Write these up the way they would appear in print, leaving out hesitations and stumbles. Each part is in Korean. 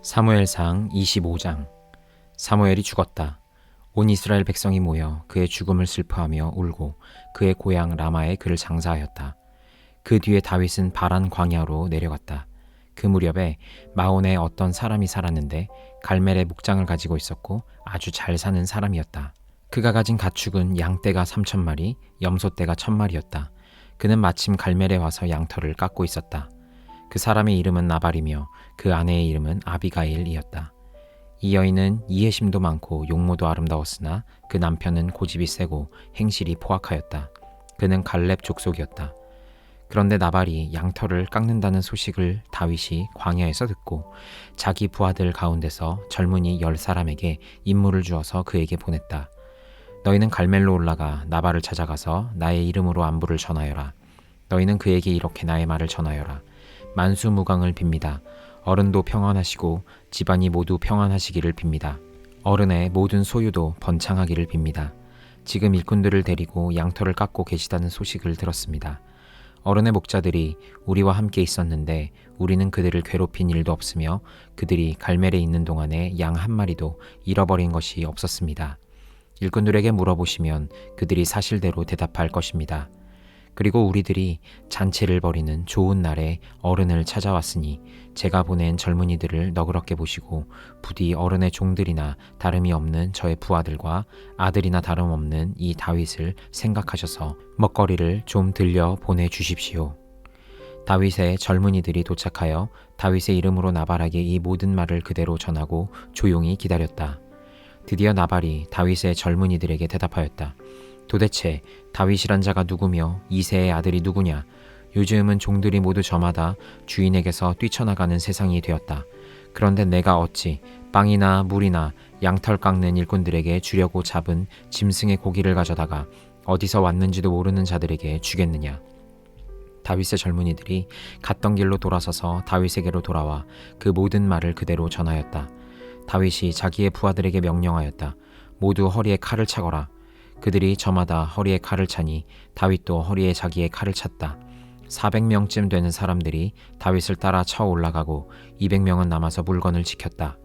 사무엘상 25장. 사무엘이 죽었다. 온 이스라엘 백성이 모여 그의 죽음을 슬퍼하며 울고 그의 고향 라마에 그를 장사하였다. 그 뒤에 다윗은 바란 광야로 내려갔다. 그 무렵에 마온에 어떤 사람이 살았는데 갈멜의 목장을 가지고 있었고 아주 잘 사는 사람이었다. 그가 가진 가축은 양떼가 3,000마리, 염소떼가 1,000마리였다. 그는 마침 갈멜에 와서 양털을 깎고 있었다. 그 사람의 이름은 나발이며 그 아내의 이름은 아비가일이었다. 이 여인은 이해심도 많고 용모도 아름다웠으나 그 남편은 고집이 세고 행실이 포악하였다. 그는 갈렙 족속이었다. 그런데 나발이 양털을 깎는다는 소식을 다윗이 광야에서 듣고 자기 부하들 가운데서 젊은이 10사람에게 임무를 주어서 그에게 보냈다. 너희는 갈멜로 올라가 나발을 찾아가서 나의 이름으로 안부를 전하여라. 너희는 그에게 이렇게 나의 말을 전하여라. 만수무강을 빕니다. 어른도 평안하시고 집안이 모두 평안하시기를 빕니다. 어른의 모든 소유도 번창하기를 빕니다. 지금 일꾼들을 데리고 양털을 깎고 계시다는 소식을 들었습니다. 어른의 목자들이 우리와 함께 있었는데 우리는 그들을 괴롭힌 일도 없으며 그들이 갈멜에 있는 동안에 양 한 마리도 잃어버린 것이 없었습니다. 일꾼들에게 물어보시면 그들이 사실대로 대답할 것입니다. 그리고 우리들이 잔치를 벌이는 좋은 날에 어른을 찾아왔으니 제가 보낸 젊은이들을 너그럽게 보시고 부디 어른의 종들이나 다름이 없는 저의 부하들과 아들이나 다름없는 이 다윗을 생각하셔서 먹거리를 좀 들려 보내주십시오. 다윗의 젊은이들이 도착하여 다윗의 이름으로 나발에게 이 모든 말을 그대로 전하고 조용히 기다렸다. 드디어 나발이 다윗의 젊은이들에게 대답하였다. 도대체 다윗이란 자가 누구며 이새의 아들이 누구냐? 요즘은 종들이 모두 저마다 주인에게서 뛰쳐나가는 세상이 되었다. 그런데 내가 어찌 빵이나 물이나 양털 깎는 일꾼들에게 주려고 잡은 짐승의 고기를 가져다가 어디서 왔는지도 모르는 자들에게 주겠느냐? 다윗의 젊은이들이 갔던 길로 돌아서서 다윗에게로 돌아와 그 모든 말을 그대로 전하였다. 다윗이 자기의 부하들에게 명령하였다. 모두 허리에 칼을 차거라. 그들이 저마다 허리에 칼을 차니 다윗도 허리에 자기의 칼을 찼다. 400명쯤 되는 사람들이 다윗을 따라 쳐 올라가고 200명은 남아서 물건을 지켰다.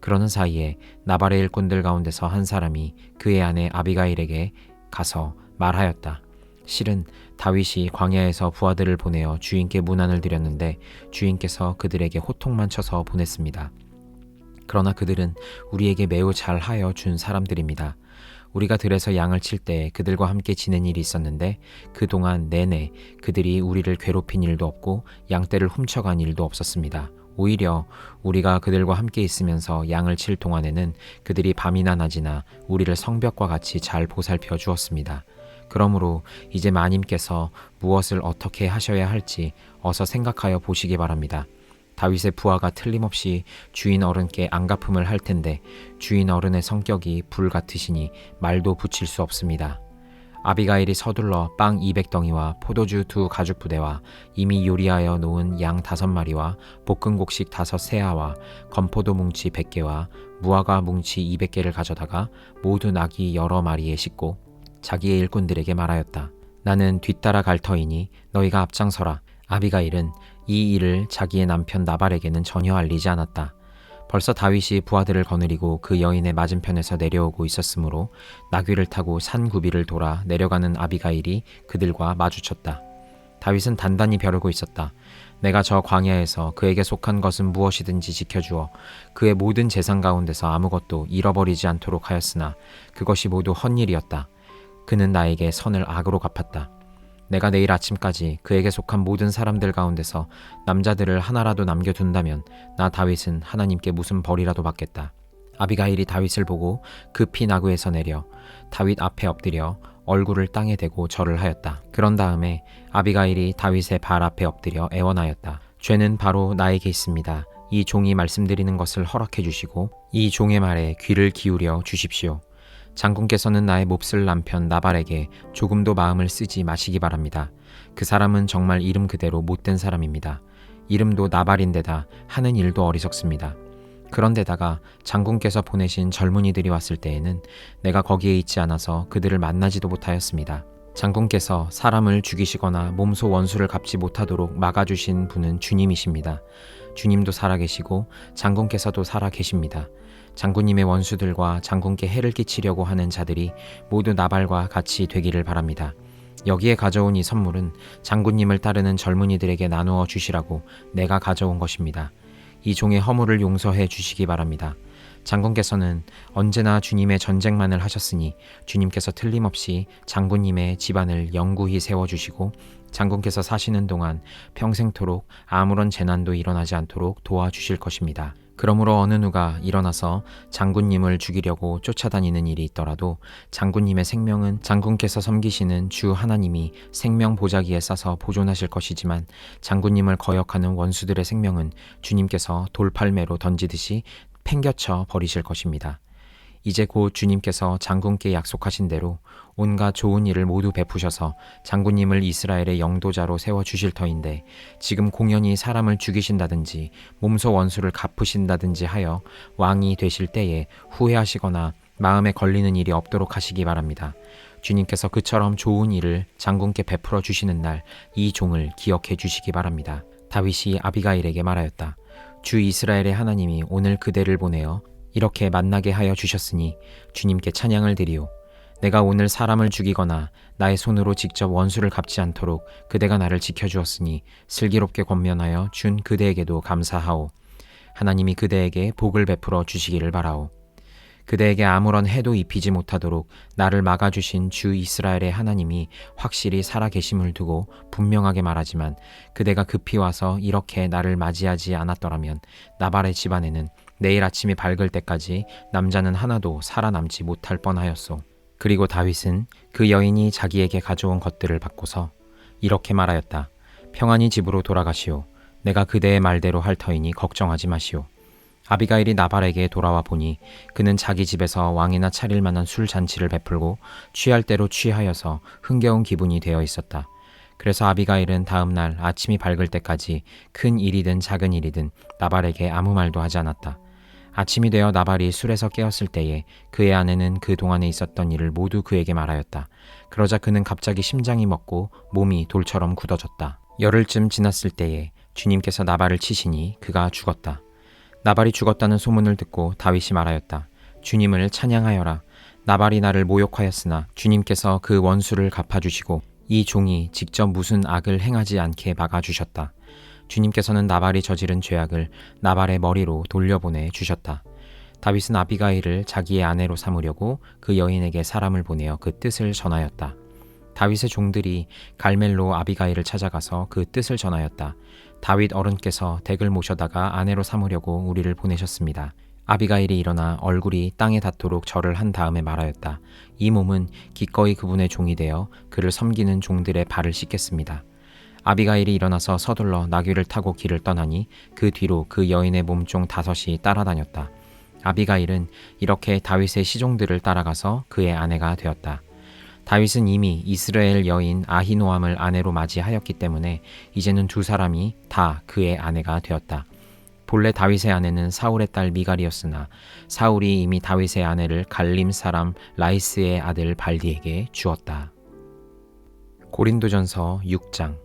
그러는 사이에 나발의 일꾼들 가운데서 한 사람이 그의 아내 아비가일에게 가서 말하였다. 실은 다윗이 광야에서 부하들을 보내어 주인께 문안을 드렸는데 주인께서 그들에게 호통만 쳐서 보냈습니다. 그러나 그들은 우리에게 매우 잘하여 준 사람들입니다. 우리가 들에서 양을 칠 때 그들과 함께 지낸 일이 있었는데 그동안 내내 그들이 우리를 괴롭힌 일도 없고 양떼를 훔쳐간 일도 없었습니다. 오히려 우리가 그들과 함께 있으면서 양을 칠 동안에는 그들이 밤이나 낮이나 우리를 성벽과 같이 잘 보살펴 주었습니다. 그러므로 이제 마님께서 무엇을 어떻게 하셔야 할지 어서 생각하여 보시기 바랍니다. 다윗의 부하가 틀림없이 주인 어른께 안갚음을 할 텐데 주인 어른의 성격이 불 같으시니 말도 붙일 수 없습니다. 아비가일이 서둘러 빵 200덩이와 포도주 2 가죽 부대와 이미 요리하여 놓은 양 5마리와 볶은 곡식 5 세아와 건포도 뭉치 100개와 무화과 뭉치 200개를 가져다가 모두 나귀 여러 마리에 싣고 자기의 일꾼들에게 말하였다. 나는 뒤따라 갈 터이니 너희가 앞장서라. 아비가일은 이 일을 자기의 남편 나발에게는 전혀 알리지 않았다. 벌써 다윗이 부하들을 거느리고 그 여인의 맞은편에서 내려오고 있었으므로 나귀를 타고 산 구비를 돌아 내려가는 아비가일이 그들과 마주쳤다. 다윗은 단단히 벼르고 있었다. 내가 저 광야에서 그에게 속한 것은 무엇이든지 지켜주어 그의 모든 재산 가운데서 아무것도 잃어버리지 않도록 하였으나 그것이 모두 헛일이었다. 그는 나에게 선을 악으로 갚았다. 내가 내일 아침까지 그에게 속한 모든 사람들 가운데서 남자들을 하나라도 남겨둔다면 나 다윗은 하나님께 무슨 벌이라도 받겠다. 아비가일이 다윗을 보고 급히 나귀에서 내려 다윗 앞에 엎드려 얼굴을 땅에 대고 절을 하였다. 그런 다음에 아비가일이 다윗의 발 앞에 엎드려 애원하였다. 죄는 바로 나에게 있습니다. 이 종이 말씀드리는 것을 허락해 주시고 이 종의 말에 귀를 기울여 주십시오. 장군께서는 나의 몹쓸 남편 나발에게 조금도 마음을 쓰지 마시기 바랍니다. 그 사람은 정말 이름 그대로 못된 사람입니다. 이름도 나발인데다 하는 일도 어리석습니다. 그런데다가 장군께서 보내신 젊은이들이 왔을 때에는 내가 거기에 있지 않아서 그들을 만나지도 못하였습니다. 장군께서 사람을 죽이시거나 몸소 원수를 갚지 못하도록 막아주신 분은 주님이십니다. 주님도 살아계시고 장군께서도 살아계십니다. 장군님의 원수들과 장군께 해를 끼치려고 하는 자들이 모두 나발과 같이 되기를 바랍니다. 여기에 가져온 이 선물은 장군님을 따르는 젊은이들에게 나누어 주시라고 내가 가져온 것입니다. 이 종의 허물을 용서해 주시기 바랍니다. 장군께서는 언제나 주님의 전쟁만을 하셨으니 주님께서 틀림없이 장군님의 집안을 영구히 세워주시고 장군께서 사시는 동안 평생토록 아무런 재난도 일어나지 않도록 도와주실 것입니다. 그러므로 어느 누가 일어나서 장군님을 죽이려고 쫓아다니는 일이 있더라도 장군님의 생명은 장군께서 섬기시는 주 하나님이 생명 보자기에 싸서 보존하실 것이지만 장군님을 거역하는 원수들의 생명은 주님께서 돌팔매로 던지듯이 팽겨쳐 버리실 것입니다. 이제 곧 주님께서 장군께 약속하신 대로 온갖 좋은 일을 모두 베푸셔서 장군님을 이스라엘의 영도자로 세워주실 터인데 지금 공연히 사람을 죽이신다든지 몸소 원수를 갚으신다든지 하여 왕이 되실 때에 후회하시거나 마음에 걸리는 일이 없도록 하시기 바랍니다. 주님께서 그처럼 좋은 일을 장군께 베풀어 주시는 날 이 종을 기억해 주시기 바랍니다. 다윗이 아비가일에게 말하였다. 주 이스라엘의 하나님이 오늘 그대를 보내어 이렇게 만나게 하여 주셨으니 주님께 찬양을 드리오. 내가 오늘 사람을 죽이거나 나의 손으로 직접 원수를 갚지 않도록 그대가 나를 지켜주었으니 슬기롭게 권면하여 준 그대에게도 감사하오. 하나님이 그대에게 복을 베풀어 주시기를 바라오. 그대에게 아무런 해도 입히지 못하도록 나를 막아주신 주 이스라엘의 하나님이 확실히 살아계심을 두고 분명하게 말하지만 그대가 급히 와서 이렇게 나를 맞이하지 않았더라면 나발의 집안에는 내일 아침이 밝을 때까지 남자는 하나도 살아남지 못할 뻔하였소. 그리고 다윗은 그 여인이 자기에게 가져온 것들을 받고서 이렇게 말하였다. 평안히 집으로 돌아가시오. 내가 그대의 말대로 할 터이니 걱정하지 마시오. 아비가일이 나발에게 돌아와 보니 그는 자기 집에서 왕이나 차릴 만한 술 잔치를 베풀고 취할 대로 취하여서 흥겨운 기분이 되어 있었다. 그래서 아비가일은 다음 날 아침이 밝을 때까지 큰 일이든 작은 일이든 나발에게 아무 말도 하지 않았다. 아침이 되어 나발이 술에서 깨었을 때에 그의 아내는 그 동안에 있었던 일을 모두 그에게 말하였다. 그러자 그는 갑자기 심장이 멎고 몸이 돌처럼 굳어졌다. 열흘쯤 지났을 때에 주님께서 나발을 치시니 그가 죽었다. 나발이 죽었다는 소문을 듣고 다윗이 말하였다. 주님을 찬양하여라. 나발이 나를 모욕하였으나 주님께서 그 원수를 갚아주시고 이 종이 직접 무슨 악을 행하지 않게 막아주셨다. 주님께서는 나발이 저지른 죄악을 나발의 머리로 돌려보내 주셨다. 다윗은 아비가일을 자기의 아내로 삼으려고 그 여인에게 사람을 보내어 그 뜻을 전하였다. 다윗의 종들이 갈멜로 아비가일을 찾아가서 그 뜻을 전하였다. 다윗 어른께서 댁을 모셔다가 아내로 삼으려고 우리를 보내셨습니다. 아비가일이 일어나 얼굴이 땅에 닿도록 절을 한 다음에 말하였다. 이 몸은 기꺼이 그분의 종이 되어 그를 섬기는 종들의 발을 씻겠습니다. 아비가일이 일어나서 서둘러 나귀를 타고 길을 떠나니 그 뒤로 그 여인의 몸종 5이 따라다녔다. 아비가일은 이렇게 다윗의 시종들을 따라가서 그의 아내가 되었다. 다윗은 이미 이스라엘 여인 아히노암을 아내로 맞이하였기 때문에 이제는 두 사람이 다 그의 아내가 되었다. 본래 다윗의 아내는 사울의 딸 미갈이었으나 사울이 이미 다윗의 아내를 갈림 사람 라이스의 아들 발디에게 주었다. 고린도전서 6장.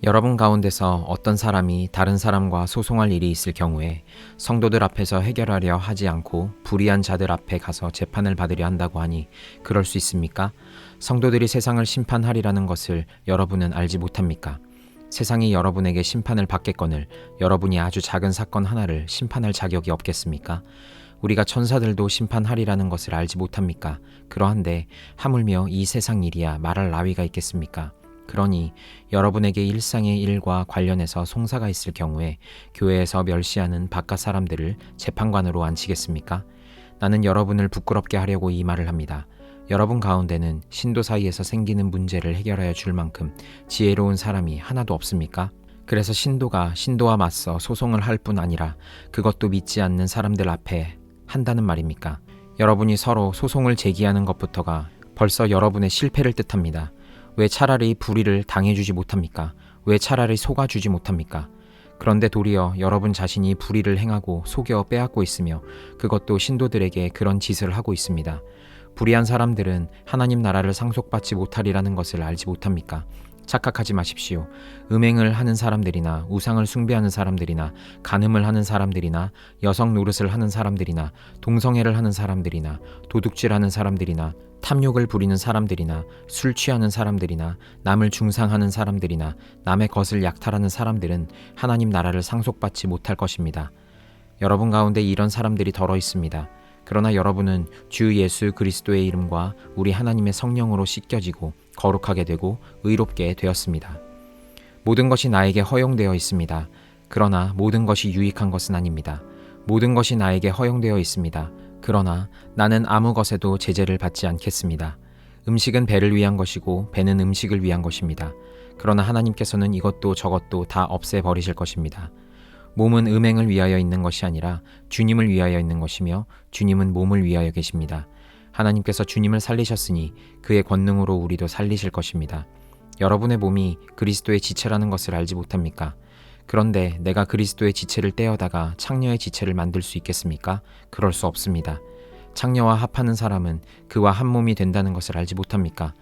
여러분 가운데서 어떤 사람이 다른 사람과 소송할 일이 있을 경우에 성도들 앞에서 해결하려 하지 않고 불의한 자들 앞에 가서 재판을 받으려 한다고 하니 그럴 수 있습니까? 성도들이 세상을 심판하리라는 것을 여러분은 알지 못합니까? 세상이 여러분에게 심판을 받겠거늘 여러분이 아주 작은 사건 하나를 심판할 자격이 없겠습니까? 우리가 천사들도 심판하리라는 것을 알지 못합니까? 그러한데 하물며 이 세상 일이야 말할 나위가 있겠습니까? 그러니 여러분에게 일상의 일과 관련해서 송사가 있을 경우에 교회에서 멸시하는 바깥 사람들을 재판관으로 앉히겠습니까? 나는 여러분을 부끄럽게 하려고 이 말을 합니다. 여러분 가운데는 신도 사이에서 생기는 문제를 해결하여 줄 만큼 지혜로운 사람이 하나도 없습니까? 그래서 신도가 신도와 맞서 소송을 할 뿐 아니라 그것도 믿지 않는 사람들 앞에 한다는 말입니까? 여러분이 서로 소송을 제기하는 것부터가 벌써 여러분의 실패를 뜻합니다. 왜 차라리 불의를 당해주지 못합니까? 왜 차라리 속아주지 못합니까? 그런데 도리어 여러분 자신이 불의를 행하고 속여 빼앗고 있으며 그것도 신도들에게 그런 짓을 하고 있습니다. 불의한 사람들은 하나님 나라를 상속받지 못하리라는 것을 알지 못합니까? 착각하지 마십시오. 음행을 하는 사람들이나 우상을 숭배하는 사람들이나 간음을 하는 사람들이나 여성 노릇을 하는 사람들이나 동성애를 하는 사람들이나 도둑질하는 사람들이나 탐욕을 부리는 사람들이나 술 취하는 사람들이나 남을 중상하는 사람들이나 남의 것을 약탈하는 사람들은 하나님 나라를 상속받지 못할 것입니다. 여러분 가운데 이런 사람들이 덜어 있습니다. 그러나 여러분은 주 예수 그리스도의 이름과 우리 하나님의 성령으로 씻겨지고 거룩하게 되고 의롭게 되었습니다. 모든 것이 나에게 허용되어 있습니다. 그러나 모든 것이 유익한 것은 아닙니다. 모든 것이 나에게 허용되어 있습니다. 그러나 나는 아무 것에도 제재를 받지 않겠습니다. 음식은 배를 위한 것이고 배는 음식을 위한 것입니다. 그러나 하나님께서는 이것도 저것도 다 없애버리실 것입니다. 몸은 음행을 위하여 있는 것이 아니라 주님을 위하여 있는 것이며 주님은 몸을 위하여 계십니다. 하나님께서 주님을 살리셨으니 그의 권능으로 우리도 살리실 것입니다. 여러분의 몸이 그리스도의 지체라는 것을 알지 못합니까? 그런데 내가 그리스도의 지체를 떼어다가 창녀의 지체를 만들 수 있겠습니까? 그럴 수 없습니다. 창녀와 합하는 사람은 그와 한 몸이 된다는 것을 알지 못합니까?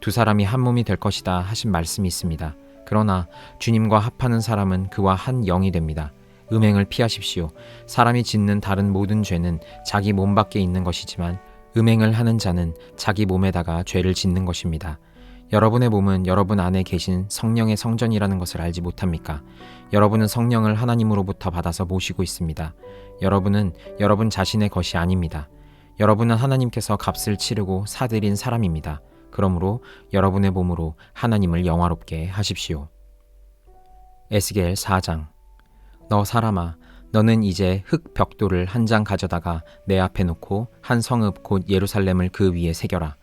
두 사람이 한 몸이 될 것이다 하신 말씀이 있습니다. 그러나 주님과 합하는 사람은 그와 한 영이 됩니다. 음행을 피하십시오. 사람이 짓는 다른 모든 죄는 자기 몸 밖에 있는 것이지만 음행을 하는 자는 자기 몸에다가 죄를 짓는 것입니다. 여러분의 몸은 여러분 안에 계신 성령의 성전이라는 것을 알지 못합니까? 여러분은 성령을 하나님으로부터 받아서 모시고 있습니다. 여러분은 여러분 자신의 것이 아닙니다. 여러분은 하나님께서 값을 치르고 사들인 사람입니다. 그러므로 여러분의 몸으로 하나님을 영화롭게 하십시오. 에스겔 4장. 너 사람아, 너는 이제 흙 벽돌을 한 장 가져다가 내 앞에 놓고 한 성읍 곧 예루살렘을 그 위에 새겨라.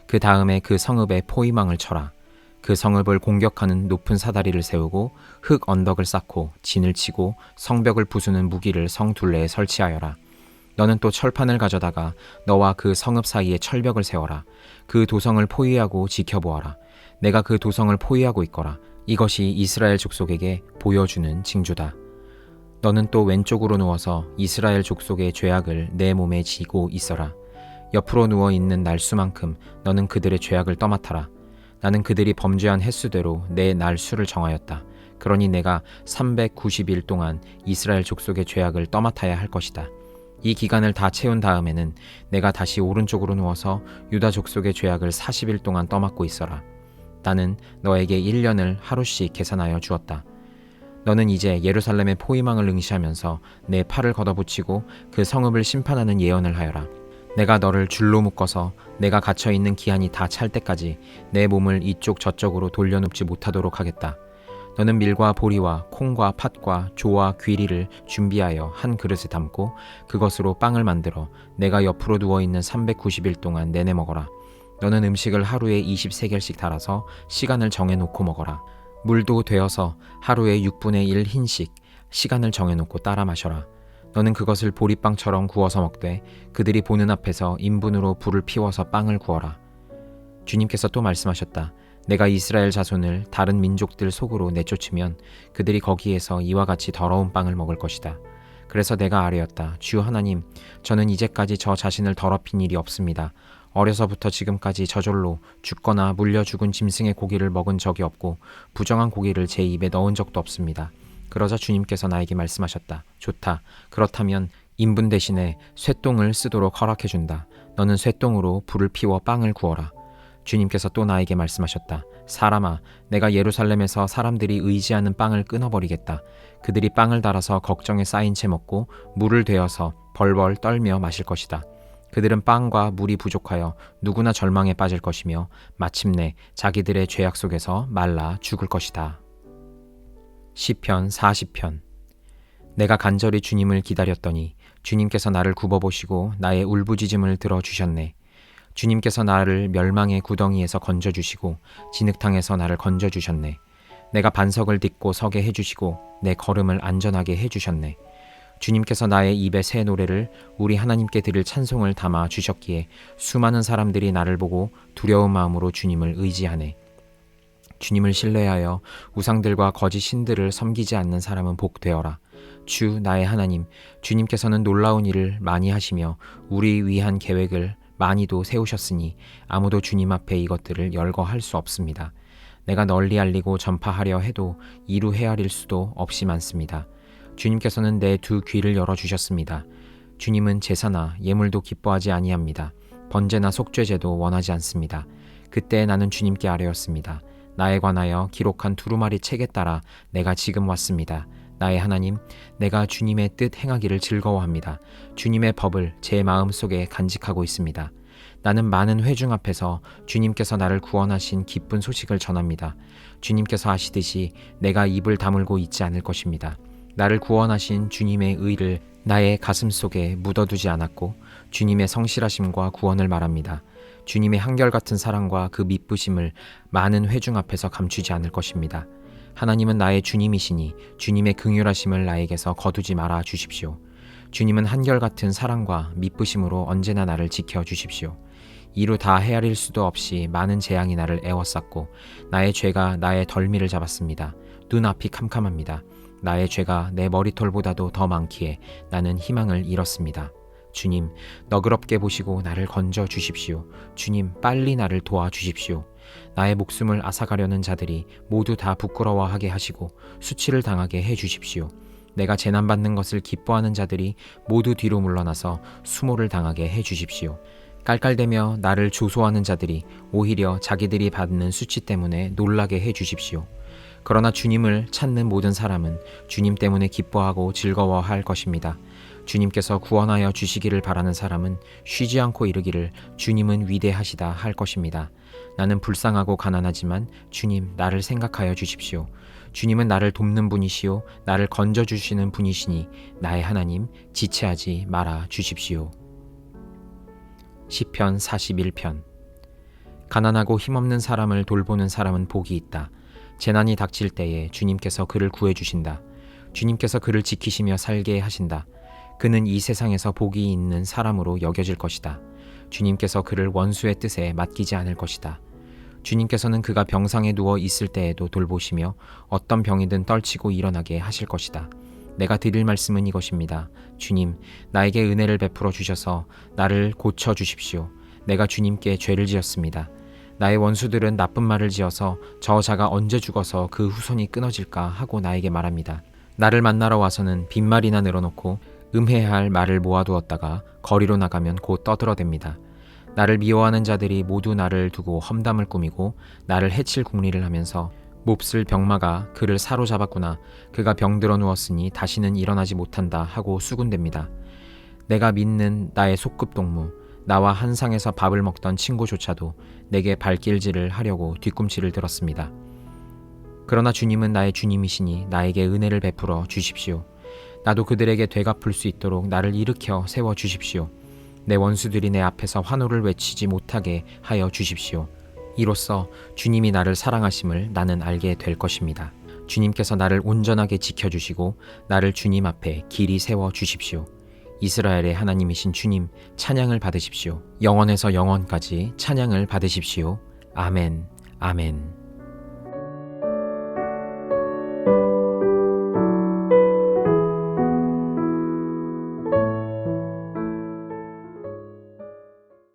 그 다음에 그 성읍에 포위망을 쳐라. 그 성읍을 공격하는 높은 사다리를 세우고 흙 언덕을 쌓고 진을 치고 성벽을 부수는 무기를 성 둘레에 설치하여라. 너는 또 철판을 가져다가 너와 그 성읍 사이에 철벽을 세워라. 그 도성을 포위하고 지켜보아라. 내가 그 도성을 포위하고 있거라. 이것이 이스라엘 족속에게 보여주는 징조다. 너는 또 왼쪽으로 누워서 이스라엘 족속의 죄악을 내 몸에 지고 있어라. 옆으로 누워있는 날수만큼 너는 그들의 죄악을 떠맡아라. 나는 그들이 범죄한 횟수대로 내 날수를 정하였다. 그러니 내가 390일 동안 이스라엘 족속의 죄악을 떠맡아야 할 것이다. 이 기간을 다 채운 다음에는 내가 다시 오른쪽으로 누워서 유다 족속의 죄악을 40일 동안 떠맡고 있어라. 나는 너에게 1년을 하루씩 계산하여 주었다. 너는 이제 예루살렘의 포위망을 응시하면서 내 팔을 걷어붙이고 그 성읍을 심판하는 예언을 하여라. 내가 너를 줄로 묶어서 내가 갇혀있는 기한이 다 찰 때까지 내 몸을 이쪽 저쪽으로 돌려눕지 못하도록 하겠다. 너는 밀과 보리와 콩과 팥과 조와 귀리를 준비하여 한 그릇에 담고 그것으로 빵을 만들어 내가 옆으로 누워있는 390일 동안 내내 먹어라. 너는 음식을 하루에 23개씩 달아서 시간을 정해놓고 먹어라. 물도 되어서 하루에 6분의 1 흰씩 시간을 정해놓고 따라 마셔라. 너는 그것을 보리빵처럼 구워서 먹되 그들이 보는 앞에서 인분으로 불을 피워서 빵을 구워라. 주님께서 또 말씀하셨다. 내가 이스라엘 자손을 다른 민족들 속으로 내쫓으면 그들이 거기에서 이와 같이 더러운 빵을 먹을 것이다. 그래서 내가 아뢰었다. 주 하나님, 저는 이제까지 저 자신을 더럽힌 일이 없습니다. 어려서부터 지금까지 저절로 죽거나 물려 죽은 짐승의 고기를 먹은 적이 없고 부정한 고기를 제 입에 넣은 적도 없습니다. 그러자 주님께서 나에게 말씀하셨다. 좋다. 그렇다면 인분 대신에 쇠똥을 쓰도록 허락해준다. 너는 쇠똥으로 불을 피워 빵을 구워라. 주님께서 또 나에게 말씀하셨다. 사람아, 내가 예루살렘에서 사람들이 의지하는 빵을 끊어버리겠다. 그들이 빵을 달아서 걱정에 쌓인 채 먹고 물을 되어서 벌벌 떨며 마실 것이다. 그들은 빵과 물이 부족하여 누구나 절망에 빠질 것이며 마침내 자기들의 죄악 속에서 말라 죽을 것이다. 시편 40편. 내가 간절히 주님을 기다렸더니 주님께서 나를 굽어보시고 나의 울부짖음을 들어주셨네. 주님께서 나를 멸망의 구덩이에서 건져주시고 진흙탕에서 나를 건져주셨네. 내가 반석을 딛고 서게 해주시고 내 걸음을 안전하게 해주셨네. 주님께서 나의 입에 새 노래를 우리 하나님께 드릴 찬송을 담아 주셨기에 수많은 사람들이 나를 보고 두려운 마음으로 주님을 의지하네. 주님을 신뢰하여 우상들과 거짓 신들을 섬기지 않는 사람은 복되어라. 주 나의 하나님, 주님께서는 놀라운 일을 많이 하시며 우리 위한 계획을 많이도 세우셨으니 아무도 주님 앞에 이것들을 열거할 수 없습니다. 내가 널리 알리고 전파하려 해도 이루 헤아릴 수도 없이 많습니다. 주님께서는 내 두 귀를 열어주셨습니다. 주님은 제사나 예물도 기뻐하지 아니합니다. 번제나 속죄제도 원하지 않습니다. 그때 나는 주님께 아뢰었습니다. 나에 관하여 기록한 두루마리 책에 따라 내가 지금 왔습니다. 나의 하나님, 내가 주님의 뜻 행하기를 즐거워합니다. 주님의 법을 제 마음속에 간직하고 있습니다. 나는 많은 회중 앞에서 주님께서 나를 구원하신 기쁜 소식을 전합니다. 주님께서 아시듯이 내가 입을 다물고 있지 않을 것입니다. 나를 구원하신 주님의 의를 나의 가슴 속에 묻어두지 않았고 주님의 성실하심과 구원을 말합니다. 주님의 한결같은 사랑과 그 미쁘심을 많은 회중 앞에서 감추지 않을 것입니다. 하나님은 나의 주님이시니 주님의 긍휼하심을 나에게서 거두지 말아 주십시오. 주님은 한결같은 사랑과 미쁘심으로 언제나 나를 지켜주십시오. 이루 다 헤아릴 수도 없이 많은 재앙이 나를 에워쌌고 나의 죄가 나의 덜미를 잡았습니다. 눈앞이 캄캄합니다. 나의 죄가 내 머리털보다도 더 많기에 나는 희망을 잃었습니다. 주님, 너그럽게 보시고 나를 건져 주십시오. 주님, 빨리 나를 도와주십시오. 나의 목숨을 앗아가려는 자들이 모두 다 부끄러워하게 하시고 수치를 당하게 해 주십시오. 내가 재난받는 것을 기뻐하는 자들이 모두 뒤로 물러나서 수모를 당하게 해 주십시오. 깔깔대며 나를 조소하는 자들이 오히려 자기들이 받는 수치 때문에 놀라게 해 주십시오. 그러나 주님을 찾는 모든 사람은 주님 때문에 기뻐하고 즐거워할 것입니다. 주님께서 구원하여 주시기를 바라는 사람은 쉬지 않고 이르기를 주님은 위대하시다 할 것입니다. 나는 불쌍하고 가난하지만 주님, 나를 생각하여 주십시오. 주님은 나를 돕는 분이시요 나를 건져주시는 분이시니 나의 하나님, 지체하지 말아 주십시오. 시편 41편. 가난하고 힘없는 사람을 돌보는 사람은 복이 있다. 재난이 닥칠 때에 주님께서 그를 구해주신다. 주님께서 그를 지키시며 살게 하신다. 그는 이 세상에서 복이 있는 사람으로 여겨질 것이다. 주님께서 그를 원수의 뜻에 맡기지 않을 것이다. 주님께서는 그가 병상에 누워 있을 때에도 돌보시며 어떤 병이든 떨치고 일어나게 하실 것이다. 내가 드릴 말씀은 이것입니다. 주님, 나에게 은혜를 베풀어 주셔서 나를 고쳐 주십시오. 내가 주님께 죄를 지었습니다. 나의 원수들은 나쁜 말을 지어서 저 자가 언제 죽어서 그 후손이 끊어질까 하고 나에게 말합니다. 나를 만나러 와서는 빈말이나 늘어놓고 음해할 말을 모아두었다가 거리로 나가면 곧 떠들어댑니다. 나를 미워하는 자들이 모두 나를 두고 험담을 꾸미고 나를 해칠 궁리를 하면서 몹쓸 병마가 그를 사로잡았구나. 그가 병들어 누웠으니 다시는 일어나지 못한다 하고 수군댑니다. 내가 믿는 나의 속급동무, 나와 한 상에서 밥을 먹던 친구조차도 내게 발길질을 하려고 뒤꿈치를 들었습니다. 그러나 주님은 나의 주님이시니 나에게 은혜를 베풀어 주십시오. 나도 그들에게 되갚을 수 있도록 나를 일으켜 세워 주십시오. 내 원수들이 내 앞에서 환호를 외치지 못하게 하여 주십시오. 이로써 주님이 나를 사랑하심을 나는 알게 될 것입니다. 주님께서 나를 온전하게 지켜주시고 나를 주님 앞에 길이 세워 주십시오. 이스라엘의 하나님이신 주님, 찬양을 받으십시오. 영원에서 영원까지 찬양을 받으십시오. 아멘, 아멘.